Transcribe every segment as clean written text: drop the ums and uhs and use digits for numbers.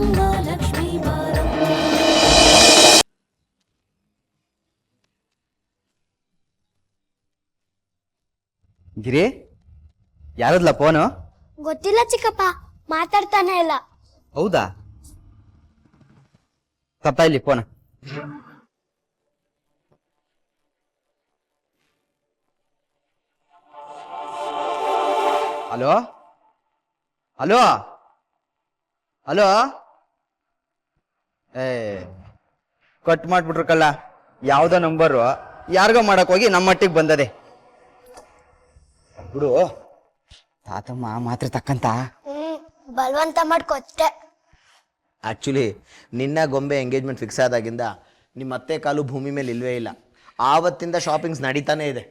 ಗಂಗಾ ಲಕ್ಷ್ಮೀ ಬಾರಮ್ಮ. ಗಿರಿ, ಯಾರದ್ಲ ಫೋನು? ಗೊತ್ತಿಲ್ಲ ಚಿಕ್ಕಪ್ಪ, ಮಾತಾಡ್ತಾನೆ ಇಲ್ಲ. ಹೌದಾ? ತಪ್ಪ ಇಲ್ಲಿ phone. Hello hello hello. Cut ಮಾಡ್ಬಿಟ್ರು ಕಲ್ಲ. ಯಾವ್ದೋ ನಂಬರು ಯಾರಿಗೋ ಮಾಡಕ್ ಹೋಗಿ ನಮ್ಮ ಮಟ್ಟಿಗೆ ಬಂದದೆ ಬಿಡು. ತಾತಮ್ಮ ಮಾತ್ರ ತಕ್ಕಂತ ಬಲವಂತ ಮಾಡ್ಕೊತ್ತೆ. ಆಕ್ಚುಲಿ ನಿನ್ನ ಗೊಂಬೆ ಎಂಗೇಜ್ಮೆಂಟ್ ಫಿಕ್ಸ್ ಆದಾಗಿಂದ ನಿಮ್ಮ ಅತ್ತೆ ಕಾಲು ಭೂಮಿ ಮೇಲೆ ಇಲ್ವೇ ಇಲ್ಲ. ಆವತ್ತಿಂದ ಶಾಪಿಂಗ್ಸ್ ನಡೀತಾನೆ ಇದೆ.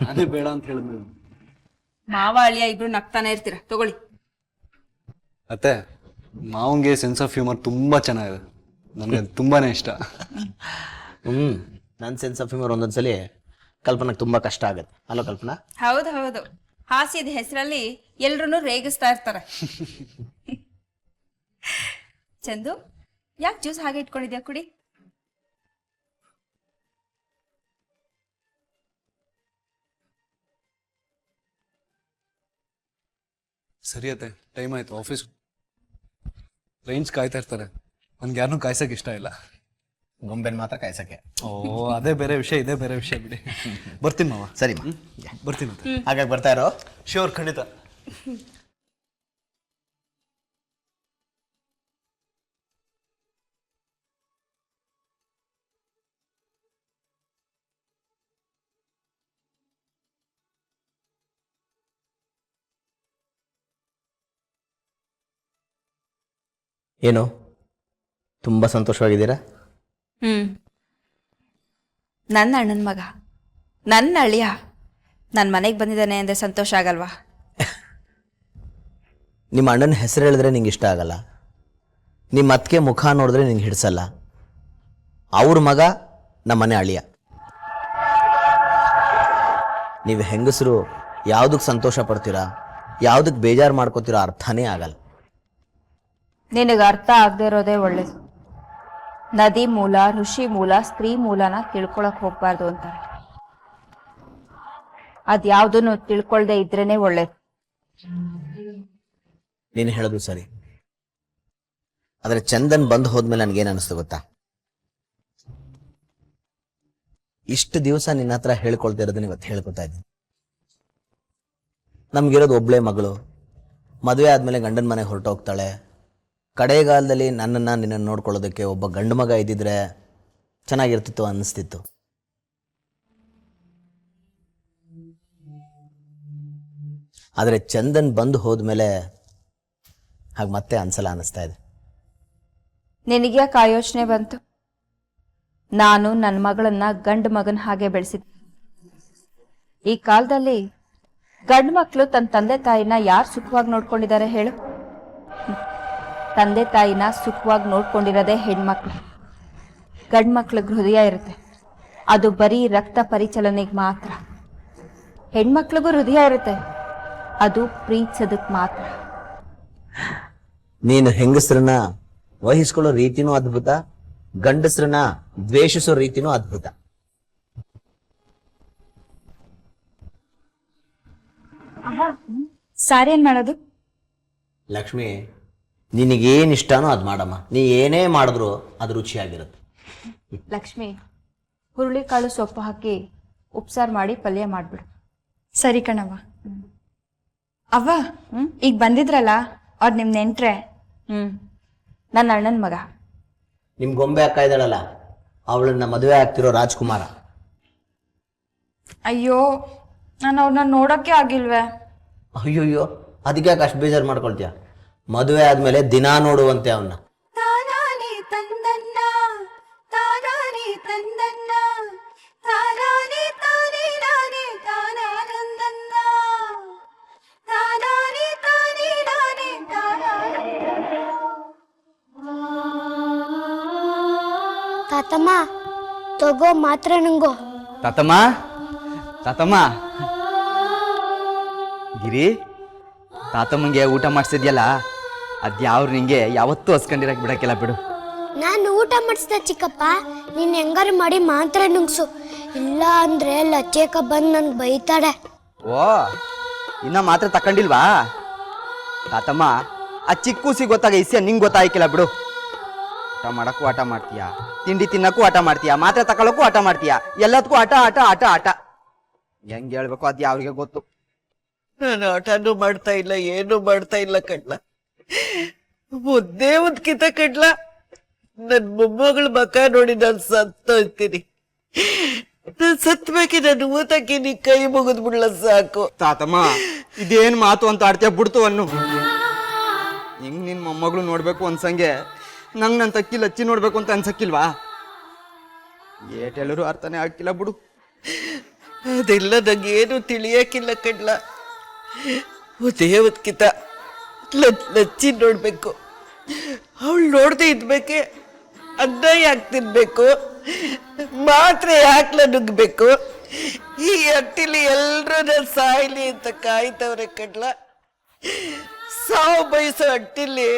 ಅದೇ ಬೇಡ ಅಂತ ಹೇಳಿದ್ವಿ. ಮಾವ ಅಳಿಯ ಇಬ್ರು ನಗ್ತಾನೆ ಇರ್ತೀರ, ತಗೊಳ್ಳಿ. ಅತ್ತೆ, ಮಾವಂಗೆ ಸೆನ್ಸ್ ಆಫ್ ಹ್ಯೂಮರ್ ತುಂಬಾ ಚೆನ್ನಾಗಿದೆ, ನನಗೆ ತುಂಬಾನೇ ಇಷ್ಟ. ನನ್ನ ಸೆನ್ಸ್ ಆಫ್ ಹ್ಯೂಮರ್ ಒಂದೊಂದ್ಸಲಿ ಕಲ್ಪನಾಗೆ ತುಂಬಾ ಕಷ್ಟ ಆಗುತ್ತೆ. ಅಲ್ಲೋ ಕಲ್ಪನಾ? ಹೌದು ಹೌದು, ಹಾಸ್ಯದ ಹೆಸರಲ್ಲಿ ಎಲ್ರು ರೇಗಿಸ್ತಾ ಇರ್ತಾರೆ. ಚಂದು, ಯಾಕೆ ಜ್ಯೂಸ್ ಹಾಗೆ ಇಟ್ಕೊಂಡಿದ್ಯಾ? ಕುಡಿ. ಸರಿ ಅತ್ತೆ, ಟೈಮ್ ಆಯ್ತು, ಆಫೀಸ್ ಟ್ರೈನ್ಸ್ ಕಾಯ್ತಾ ಇರ್ತಾರೆ. ನನ್ಗೆ ಯಾರನ್ನೂ ಕಾಯ್ಸಕ್ ಇಷ್ಟ ಇಲ್ಲ. ಗೊಂಬೆನ್ ಮಾತ್ರ ಕಾಯ್ಸಕ್ಕೆ. ಓ, ಅದೇ ಬೇರೆ ವಿಷಯ, ಇದೇ ಬೇರೆ ವಿಷಯ ಬಿಡಿ. ಬರ್ತೀನಿ ಮಾವ. ಸರಿ ಬರ್ತೀನಿ ಅತ್ತೆ. ಹಾಗಾಗಿ ಬರ್ತಾ ಇರೋ. ಶ್ಯೂರ್, ಖಂಡಿತ. ಏನು ತುಂಬಾ ಸಂತೋಷವಾಗಿದ್ದೀರಾ? ನನ್ನ ಅಣ್ಣನ ಮಗ, ನನ್ನ ಅಳಿಯ ನನ್ನ ಮನೆಗೆ ಬಂದಿದ್ದಾನೆ ಅಂದರೆ ಸಂತೋಷ ಆಗಲ್ವಾ? ನಿಮ್ಮ ಅಣ್ಣನ ಹೆಸರು ಹೇಳಿದ್ರೆ ನಿಂಗೆ ಇಷ್ಟ ಆಗಲ್ಲ, ನಿಮ್ಮ ಅತ್ತಿಗೆ ಮುಖ ನೋಡಿದ್ರೆ ನಿಂಗೆ ಹಿಡಿಸಲ್ಲ. ಅವ್ರ ಮಗ ನಮ್ಮನೆ ಅಳಿಯ. ನೀವು ಹೆಂಗಸರು ಯಾವುದಕ್ಕೆ ಸಂತೋಷ ಪಡ್ತೀರಾ, ಯಾವುದಕ್ಕೆ ಬೇಜಾರು ಮಾಡ್ಕೋತೀರಾ ಅರ್ಥನೇ ಆಗಲ್ಲ. ನಿನಗೆ ಅರ್ಥ ಆಗದೆ ಇರೋದೇ ಒಳ್ಳೇದು. ನದಿ ಮೂಲ, ಋಷಿ ಮೂಲ, ಸ್ತ್ರೀ ಮೂಲನ ತಿಳ್ಕೊಳಕ್ ಹೋಗ್ಬಾರ್ದು ಅಂತಾರೆ. ಅದ್ಯಾವುದನ್ನು ತಿಳ್ಕೊಳ್ದೆ ಇದ್ರೇನೆ ಒಳ್ಳೇದು. ನೀನು ಹೇಳೋದು ಸರಿ, ಆದರೆ ಚಂದನ್ ಬಂದು ಹೋದ್ಮೇಲೆ ನನಗೇನು ಅನಿಸ್ತು ಗೊತ್ತಾ? ಇಷ್ಟು ದಿವಸ ನಿನ್ನ ಹತ್ರ ಹೇಳ್ಕೊಳ್ತಿರೋದನ್ನ ಇವತ್ತು ಹೇಳ್ಕೊತಾ ಇದ್ದೀನಿ. ನಮ್ಗಿರೋದು ಒಬ್ಳೆ ಮಗಳು, ಮದುವೆ ಆದ್ಮೇಲೆ ಗಂಡನ ಮನೆಗೆ ಹೊರಟೋಗ್ತಾಳೆ. ಕಡೆಗಾಲದಲ್ಲಿ ನಿನ್ನನ್ನು ನೋಡ್ಕೊಳ್ಳೋದಕ್ಕೆ ಒಬ್ಬ ಗಂಡು ಮಗ ಇದ್ದಿದ್ರೆ ಚೆನ್ನಾಗಿರ್ತಿತ್ತು ಅನ್ನಿಸ್ತಿತ್ತು. ಆದರೆ ಚಂದನ್ ಬಂದು ಹೋದ್ಮೇಲೆ ಹಾಗೆ ಮತ್ತೆ ಅನ್ಸಲ ಅನ್ನಿಸ್ತಾ ಇದೆ. ನಿನಗ್ಯಾಕೆ ಆ ಯೋಚನೆ ಬಂತು? ನಾನು ನನ್ನ ಮಗಳನ್ನ ಗಂಡು ಮಗನ ಹಾಗೆ ಬೆಳೆಸಿದ್ದೆ. ಈ ಕಾಲದಲ್ಲಿ ಗಂಡು ಮಕ್ಕಳು ತನ್ನ ತಂದೆ ತಾಯಿನ ಯಾರು ಸುಖವಾಗಿ ನೋಡ್ಕೊಂಡಿದ್ದಾರೆ ಹೇಳು? ತಂದೆ ತಾಯಿನ ಸುಖವಾಗಿ ನೋಡ್ಕೊಂಡಿರೋದೇ ಹೆಣ್ಮಕ್ಳು. ಗಂಡು ಮಕ್ಳಿಗೆ ಹೃದಯ ಇರುತ್ತೆ, ಅದು ಬರೀ ರಕ್ತ ಪರಿಚಲನೆಗೆ ಮಾತ್ರ. ಹೆಣ್ಮಕ್ಳಿಗೂ ಹೃದಯ ಇರುತ್ತೆ, ಅದು ಪ್ರೀತಿಸೋದಕ್ಕೆ ಮಾತ್ರ. ನೀನು ಹೆಂಗಸರನ್ನ ವಹಿಸ್ಕೊಳ್ಳೋ ರೀತಿನೂ ಅದ್ಭುತ, ಗಂಡಸರನ್ನ ದ್ವೇಷಿಸೋ ರೀತಿನೂ ಅದ್ಭುತ. ಸಾರಿ ಏನ್ ಮಾಡೋದು? ಲಕ್ಷ್ಮಿ, ನಿನಗೇನು ಇಷ್ಟನೋ ಅದು ಮಾಡಮ್ಮ. ನೀ ಏನೇ ಮಾಡಿದ್ರು ಅದು ರುಚಿಯಾಗಿರುತ್ತೆ. ಲಕ್ಷ್ಮಿ, ಹುರುಳಿಕಾಳು ಸೊಪ್ಪು ಹಾಕಿ ಉಪ್ಸಾರು ಮಾಡಿ ಪಲ್ಯ ಮಾಡ್ಬಿಡು. ಸರಿ ಕಣವ್ವ. ಅವ್ವ, ಈಗ ಬಂದಿದ್ರಲ್ಲ ಅವ್ರು ನಿಮ್ ನೆಂಟ್ರೆ? ನನ್ನ ಅಣ್ಣನ ಮಗ. ನಿಮ್ ಗೊಂಬೆ ಅಕ್ಕ ಇದ್ದಾಳಲ್ಲ ಅವಳನ್ನ ಮದುವೆ ಆಗ್ತಿರೋ ರಾಜ್ಕುಮಾರ. ಅಯ್ಯೋ ನಾನು ಅವ್ರನ್ನ ನೋಡೋಕ್ಕೆ ಆಗಿಲ್ವೇ. ಅಯ್ಯೋಯ್ಯೋ, ಅದಕ್ಕೆ ಯಾಕೆ ಅಷ್ಟು ಬೇಜಾರು ಮಾಡ್ಕೊಳ್ತೀಯ? ಮದುವೆ ಆದಮೇಲೆ ದಿನಾ ನೋಡುವಂತೆ ಅವನ್ನ. ತಾನಾನೇ ತಂದನ್ನ ತಾನಾನೇ ತಂದನ್ನ ತಾನಾನೇ ತಾನೇ ನಾನೇ ತಾನಾನಂದನ್ನ ತಾನಾನೇ ತಾನೇ ನಾನೇ ತಾತಮ್ಮ ತಗೋ ಮಾತ್ರ ನಂಗೋ. ತಾತಮ್ಮ ತಾತಮ್ಮ ಗಿರಿ, ತಾತಮ್ಮಂಗೆ ಊಟ ಮಾಡಿಸಿದ್ಯಲ್ಲ ಅದ್ಯಾವ್ರು ನಿಂಗೆ ಯಾವತ್ತೂ ಹಸ್ಕೊಂಡಿರಕ್ ಬಿಡಕ್ಕಿಲ್ಲ ಬಿಡು. ನಾನು ಊಟ ಮಾಡಿಸ್ದೆ ಚಿಕ್ಕಪ್ಪ, ನೀನ್ ಹೆಂಗಾರು ಮಾಡಿ ಮಾತ್ರ ನುಂಗ್ಸು, ಇಲ್ಲ ಅಂದ್ರೆ ಲಚ್ಚೇಕ ಬಂದು ನನ್ಗೆ ಬೈತಾಳೆ. ಓ, ಇನ್ನ ಮಾತ್ರ ತಕೊಂಡಿಲ್ವಾ? ತಾತಮ್ಮ ಆ ಚಿಕ್ಕ ಕೂಸಿ ಗೊತ್ತಾಗ ಇಸ್ಯ ನಿಂಗೆ ಗೊತ್ತಾಯ್ಕಿಲ್ಲ ಬಿಡು. ಊಟ ಮಾಡಕ್ಕೂ ಆಟ ಮಾಡ್ತೀಯ, ತಿಂಡಿ ತಿನ್ನಕ್ಕೂ ಆಟ ಮಾಡ್ತೀಯ, ಮಾತ್ರೆ ತಗೊಳಕ್ಕೂ ಆಟ ಮಾಡ್ತೀಯ, ಎಲ್ಲದಕ್ಕೂ ಆಟ ಆಟ ಆಟ ಆಟ. ಹೆಂಗ್ ಹೇಳ್ಬೇಕು ಅದ್ ಯಾವ್ರಿಗೆ ಗೊತ್ತು. ನಾನು ಆಟನೂ ಮಾಡ್ತಾ ಇಲ್ಲ, ಏನು ಮಾಡ್ತಾ ಇಲ್ಲ ಕಡ್ಲ. ಮುದ್ದೆ ಒಂದ್ಕಿತ ಕಡ್ಲ. ನನ್ ಮೊಮ್ಮಗಳ ಮಕ ನೋಡಿ ನಾನು ಸತ್ತೋಯ್ತೀನಿ. ನಾನ್ ಸತ್ಬೇಕಿ ನನ್ನ ಊತಕ್ಕೆ ನೀ ಕೈ ಮುಗಿದ್ ಬಿಡ್ಲ ಸಾಕು. ತಾತಮ್ಮ ಇದೇನ್ ಮಾತು ಅಂತ ಆಡ್ತೀಯ ಬಿಡ್ತು ಅನ್ನು. ಹಿಂಗ್ ನಿನ್ ಮೊಮ್ಮಗಳು ನೋಡ್ಬೇಕು ಅನ್ಸಂಗೆ ನಂಗ್ ನನ್ ತಕ್ಕಿ ಲಚ್ಚಿ ನೋಡ್ಬೇಕು ಅಂತ ಅನ್ಸಕ್ಕಿಲ್ವಾ? ಏಟ್ ಹೇಳರು ಅರ್ಥನೇ ಆಗ್ತಿಲ್ಲ ಬಿಡು. ಅದೆಲ್ಲ ನಂಗೇನು ತಿಳಿಯಕ್ಕಿಲ್ಲ ಕಡ್ಲ. ಮುದ್ದೆ ಒಂದ್ಕಿತ ಲಚ್ಚಿ ನೋಡ್ಬೇಕು. ಅವಳು ನೋಡ್ದೆ ಇದ್ಬೇಕೆ. ಅನ್ನ ಯಾಕೆ ತಿನ್ಬೇಕು, ಮಾತ್ರೆ ಯಾಕೆ ನುಗ್ಬೇಕು? ಈ ಅಟ್ಟಿಲಿ ಎಲ್ರೂ ನಾನು ಸಾಯ್ಲಿ ಅಂತ ಕಾಯ್ತವ್ರೆ ಕಡ್ಲ. ಸಾವು ಬಯಸೋ ಅಟ್ಟಿಲಿ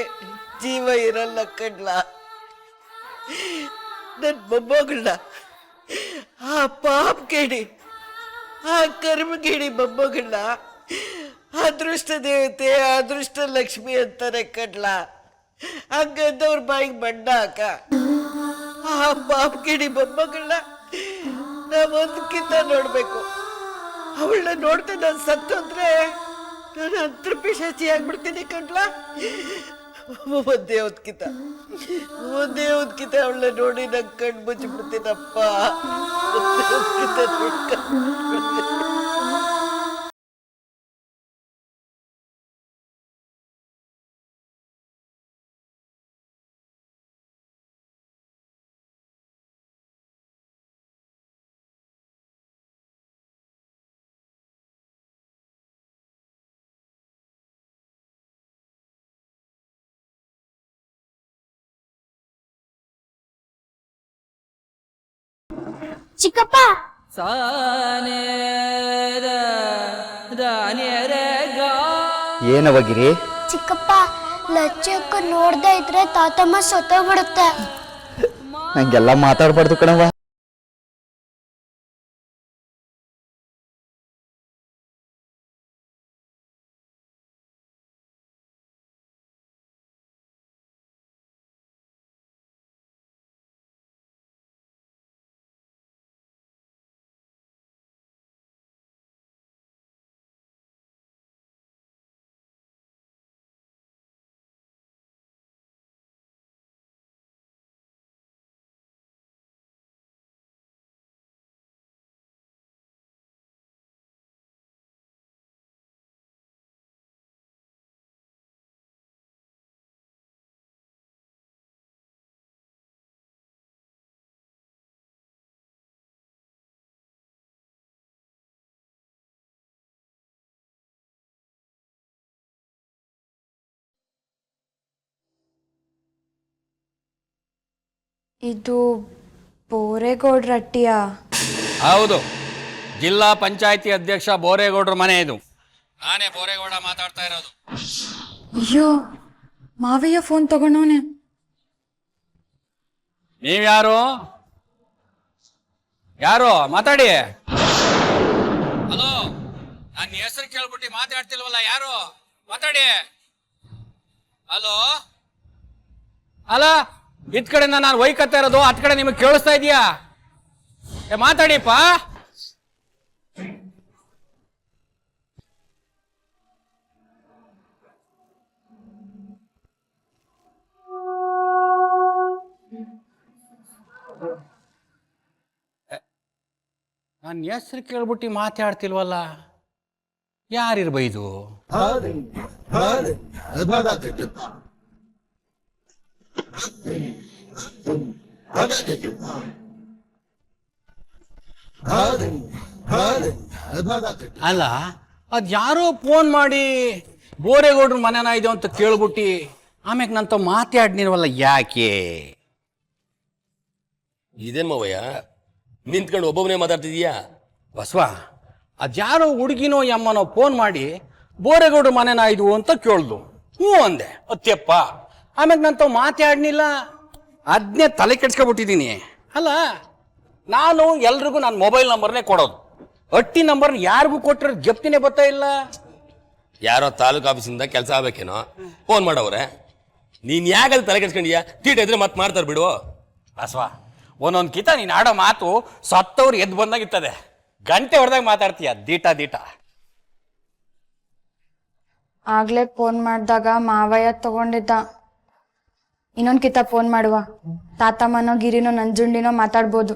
ಜೀವ ಇರಲ್ಲ ಕಡ್ಲ. ನನ್ ಮೊಮ್ಮಗಳನ್ನ ಆ ಪಾಪ್ ಕೇಳಿ, ಆ ಕರ್ಮಗೇಡಿ ಮೊಮ್ಮಗಳನ್ನ ಅದೃಷ್ಟ ದೇವತೆ, ಅದೃಷ್ಟ ಲಕ್ಷ್ಮಿ ಅಂತಾರೆ ಕಡ್ಲ. ಹಂಗಂದವ್ರ ಬಾಯಿಗೆ ಬಣ್ಣ ಹಾಕ. ಆ ಪಾಪ್ಗಿಡಿ ಮೊಮ್ಮಗಳನ್ನ ನಾವೊಂದಕ್ಕಿಂತ ನೋಡ್ಬೇಕು. ಅವಳನ್ನ ನೋಡ್ತಾ ನಾನು ಸತ್ತೋದ್ರೆ ನಾನು ಅಂತರ್ಪಿಶಾಚಿ ಆಗ್ಬಿಡ್ತೀನಿ ಕಡ್ಲ. ಒಂದೇ ಹೊತ್ಕಿತ ಅವಳನ್ನ ನೋಡಿ ನಂಗೆ ಕಣ್ಣು ಮುಚ್ಚಿಬಿಡ್ತೀನಪ್ಪ. ಒಂದೇ ಹೊತ್ಕಿತ ನೋಡ್ಕೊಂಡು ಚಿಕ್ಕಪ್ಪ ಏನವಗಿರಿ? ಚಿಕ್ಕಪ್ಪ ಲಚ್ಚಕ್ಕ ನೋಡ್ದೆ ಇದ್ರೆ ತಾತಮ್ಮ ಸತ್ತೋಗ್ಬಿಡುತ್ತೆ. ಹಂಗೆಲ್ಲ ಮಾತಾಡ್ಬಾರ್ದು ಕಣವ. ಇದು ಬೋರೇಗೌಡ್ರ ಅಟ್ಟಿಯಾ? ಹೌದು, ಜಿಲ್ಲಾ ಪಂಚಾಯತಿ ಅಧ್ಯಕ್ಷ ಬೋರೇಗೌಡ್ರ ಮನೆ ಇದು. ನಾನೇ ಬೋರೇಗೌಡ ಮಾತಾಡ್ತಾ ಇರೋದು. ಅಯ್ಯೋ, ಮಾವಯ್ಯ ಫೋನ್ ತಗೊಂಡವನೆ. ನೀವ್ಯಾರು? ಯಾರು ಮಾತಾಡಿ? ಹಲೋ, ನನ್ನ ಹೆಸರು ಕೇಳ್ಬಿಟ್ಟು ಮಾತಾಡ್ತಿಲ್ವಲ್ಲ, ಯಾರು ಮಾತಾಡಿ? ಹಲೋ, ಅಲ್ಲ ಇದ್ ಕಡೆಯಿಂದ ನಾನು ವೈಕತ್ತಾ ಇರೋದು, ಹತ್ ಕಡೆ ನಿಮಗೆ ಕೇಳಿಸ್ತಾ ಇದೆಯಾ? ಮಾತಾಡಿಪ್ಪ. ನನ್ನ ಹೆಸ್ರು ಕೇಳ್ಬಿಟ್ಟು ಮಾತಾಡ್ತಿಲ್ವಲ್ಲ, ಯಾರಿರ್ಬೈದು? ಅಲ್ಲ, ಅದ್ಯಾರೋ ಫೋನ್ ಮಾಡಿ ಬೋರೇಗೌಡ್ರ ಮನೆನ ಇದೆ ಅಂತ ಕೇಳ್ಬಿಟ್ಟು ಆಮ್ಯಾಗ ನಂತ ಮಾತಾಡ್ನಿರ್ವಲ್ಲ, ಯಾಕೆ? ಇದೇನ್ ಮಾವಯ್ಯ ನಿಂತ್ಕೊಂಡು ಒಬ್ಬೊಬ್ಬನೇ ಮಾತಾಡ್ತಿದೀಯಾ? ಬಸವ, ಅದ್ಯಾರೋ ಹುಡುಗಿನೋ ಯಮ್ಮನೋ ಫೋನ್ ಮಾಡಿ ಬೋರೇಗೌಡ್ರ ಮನೆನ ಇದು ಅಂತ ಕೇಳ್ದು. ಹ್ಞೂ ಅಂದೆ, ಅತ್ಯಪ್ಪ. ಆಮ್ಯಾಗ ನಂತ ಮಾತಾಡ್ನಿಲ್ಲ, ಅದನ್ನೇ ತಲೆ ಕೆಡ್ಸ್ಕೊಬಿಟ್ಟಿದ್ದೀನಿ. ಅಲ್ಲ, ನಾನು ಎಲ್ರಿಗೂ ನನ್ನ ಮೊಬೈಲ್ ನಂಬರ್ನೇ ಕೊಡೋದು. ಅಟ್ಟಿ ನಂಬರ್ ಯಾರಿಗೂ ಕೊಟ್ಟರೆ ಜಪ್ತಿನೇ ಬರ್ತಾ ಇಲ್ಲ. ಯಾರೋ ತಾಲೂಕು ಆಫೀಸಿಂದ ಕೆಲಸ ಆಗ್ಬೇಕೇನೋ ಫೋನ್ ಮಾಡವ್ರೆ, ನೀನ್ ಯಾಕಂದ್ರೆ ತಲೆ ಕೆಡ್ಸ್ಕೊಂಡಿಯಾ? ತೀಟ ಇದ್ರೆ ಮತ್ತೆ ಮಾಡ್ತಾರೆ ಬಿಡು. ಬಸವ, ಒಂದೊಂದು ಕಿತ ನೀನು ಆಡೋ ಮಾತು ಸತ್ತವ್ರು ಎದ್ದು ಬಂದಾಗಿರ್ತದೆ. ಗಂಟೆ ಹೊಡೆದಾಗ ಮಾತಾಡ್ತೀಯ ದೀಟ ದೀಟ. ಆಗ್ಲೇ ಫೋನ್ ಮಾಡಿದಾಗ ಮಾವಯ್ಯ ತಗೊಂಡಿದ್ದ. ಇನ್ನೊಂದ್ ಕಿತ ಫೋನ್ ಮಾಡುವ, ತಾತಮ್ಮನೋ ಗಿರಿನೋ ನಂಜುಂಡಿನೋ ಮಾತಾಡ್ಬೋದು.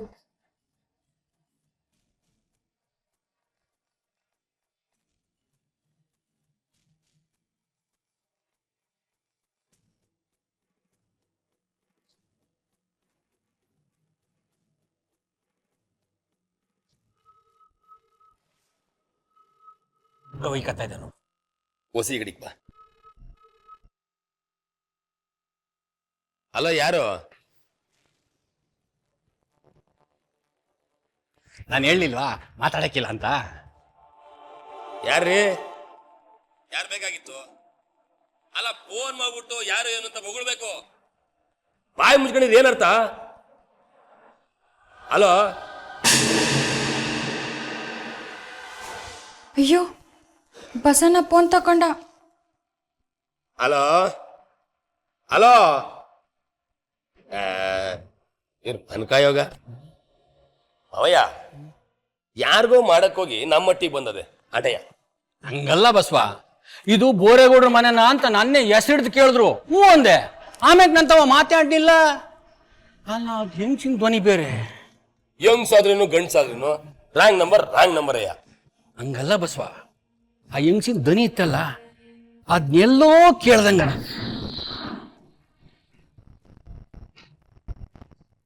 ಒಯ್ಕತ್ತಾ ಇದ್ದಾನು. ಹೊಸಿ ಗಡಿಗೆ ಬಾ. ಅಲ್ಲ, ಯಾರು? ನಾನು ಹೇಳಿಲ್ವಾ ಮಾತಾಡಕ್ಕಿಲ್ಲ ಅಂತ? ಯಾರ್ರೀ? ಯಾರು ಬೇಕಾಗಿತ್ತು? ಅಲ್ಲ, ಫೋನ್ ಮಾಡ್ಬಿಟ್ಟು ಯಾರು ಏನು ಅಂತ ಹೊಗಳ್ಬೇಕು. ಬಾಯಿ ಮುಚ್ಕೊಂಡಿದ್ ಏನರ್ಥ? ಹಲೋ, ಅಯ್ಯೋ, ಬಸನ ಫೋನ್ ತಕೊಂಡ. ಹಲೋ ಹಲೋ, ಏನು ಅನ್ಕಾಯೋಗ ಅವಯ್ಯ? ಯಾರಿಗೋ ಮಾಡಕ್ಕೋಗಿ ನಮ್ಮ ಮಟ್ಟಿಗೆ ಬಂದದೆ ಅಟಯ್ಯ. ಹಂಗಲ್ಲ ಬಸವ, ಇದು ಬೋರೇಗೌಡ್ರ ಮನೆನ ಅಂತ ನನ್ನೇ ಹೆಸರಿಡ್ದು ಕೇಳಿದ್ರು. ಹ್ಞೂ ಅಂದೆ. ಆಮ್ಯಾಗ ನಂತವ ಮಾತಾಡ್ಲಿಲ್ಲ. ಅಲ್ಲ, ಅದು ಹೆಂಗ್ಸಿನ ಧ್ವನಿ ಬೇರೆ. ಹೆಂಗ್ಸಾದ್ರೇನು ಗಂಡ್ಸಾದ್ರೇನು ರಾಂಗ್ ನಂಬರ್ ಅಯ್ಯ. ಹಂಗಲ್ಲ ಬಸವ, ಆ ಹೆಂಗ್ಸಿನ ಧ್ವನಿ ಇತ್ತಲ್ಲ, ಅದ್ನೆಲ್ಲೋ ಕೇಳ್ದಂಗ.